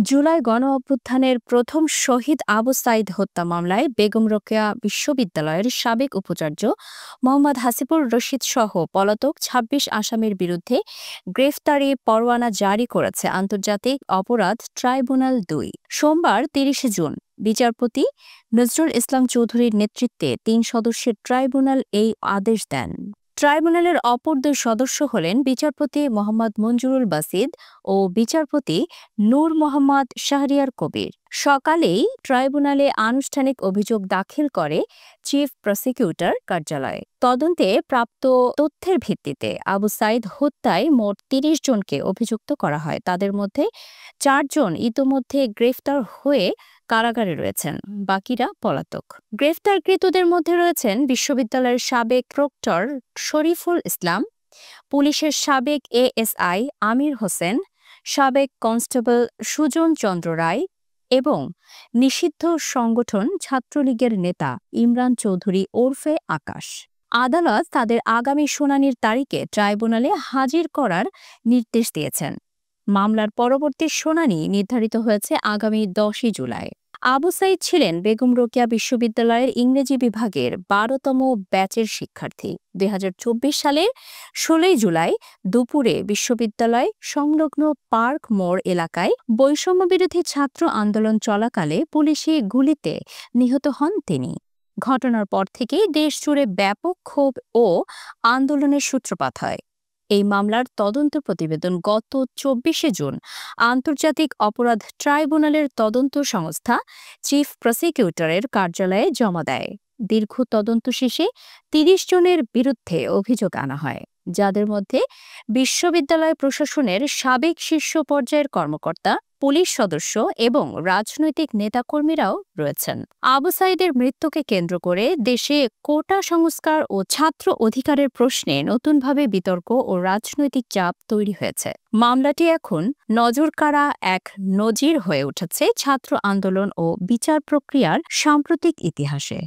জুলাই গণঅভ্যুত্থানের প্রথম শহীদ আবু সাঈদ হত্যা মামলায় বেগম রোকেয়া বিশ্ববিদ্যালয়ের সাবেক উপাচার্য মোহাম্মদ হাসিবুর রশীদ সহ পলাতক ২৬ আসামির বিরুদ্ধে গ্রেফতারি পরোয়ানা জারি করেছে আন্তর্জাতিক অপরাধ ট্রাইব্যুনাল ২ সোমবার ৩০ জুন বিচারপতি নজরুল ইসলাম চৌধুরীর নেতৃত্বে ৩ সদস্যের ট্রাইব্যুনাল এই আদেশ দেন। ট্রাইব্যুনালের অপর ২ সদস্য হলেন বিচারপতি মোহাম্মদ মঞ্জুরুল বাসিদ ও বিচারপতি নূর মোহাম্মদ শাহরিয়ার কবির। সকালেই ট্রাইব্যুনালে আনুষ্ঠানিক অভিযোগ দাখিল করে চিফ প্রসিকিউটর কার্যালয়। তদন্তে প্রাপ্ত তথ্যের ভিত্তিতে আবু সাঈদ হত্যায় মোট ৩০ জনকে অভিযুক্ত করা হয়। তাদের মধ্যে ৪ জন ইতোমধ্যে গ্রেফতার হয়ে কারাগারে রয়েছেন, বাকিরা পলাতক। গ্রেফতারকৃতদের মধ্যে রয়েছেন বিশ্ববিদ্যালয়ের সাবেক প্রক্টর শরীফুল ইসলাম, পুলিশের সাবেক এএসআই আমির হোসেন, সাবেক কনস্টেবল সুজন চন্দ্র রায় এবং নিষিদ্ধ সংগঠন ছাত্রলীগের নেতা ইমরান চৌধুরী ওরফে আকাশ। আদালত তাদের আগামী শুনানির তারিখে ট্রাইব্যুনালে হাজির করার নির্দেশ দিয়েছেন। মামলার পরবর্তী শুনানি নির্ধারিত হয়েছে আগামী ১০ জুলাই। আবু সাঈদ ছিলেন বেগম রোকেয়া বিশ্ববিদ্যালয়ের ইংরেজি বিভাগের ১২তম ব্যাচের শিক্ষার্থী। ২০২৪ সালের ১৬ জুলাই দুপুরে বিশ্ববিদ্যালয় সংলগ্ন পার্ক মোড় এলাকায় বৈষম্যবিরোধী ছাত্র আন্দোলন চলাকালে পুলিশি গুলিতে নিহত হন তিনি। ঘটনার পর থেকেই দেশজুড়ে ব্যাপক ক্ষোভ ও আন্দোলনের সূত্রপাত হয়। এই মামলার তদন্ত প্রতিবেদন গত ২৪ জুন আন্তর্জাতিক অপরাধ ট্রাইব্যুনালের তদন্ত সংস্থা চিফ প্রসিকিউটরের কার্যালয়ে জমা দেয়। দীর্ঘ তদন্ত শেষে ৩০ জনের বিরুদ্ধে অভিযোগ আনা হয়, যাদের মধ্যে বিশ্ববিদ্যালয় প্রশাসনের সাবেক শীর্ষ পর্যায়ের কর্মকর্তা, পুলিশ সদস্য এবং রাজনৈতিক নেতাকর্মীরাও রয়েছেন। আবু সাঈদের মৃত্যুকে কেন্দ্র করে দেশে কোটা সংস্কার ও ছাত্র অধিকারের প্রশ্নে নতুনভাবে বিতর্ক ও রাজনৈতিক চাপ তৈরি হয়েছে। মামলাটি এখন নজরকাড়া এক নজির হয়ে উঠেছে ছাত্র আন্দোলন ও বিচার প্রক্রিয়ার সাম্প্রতিক ইতিহাসে।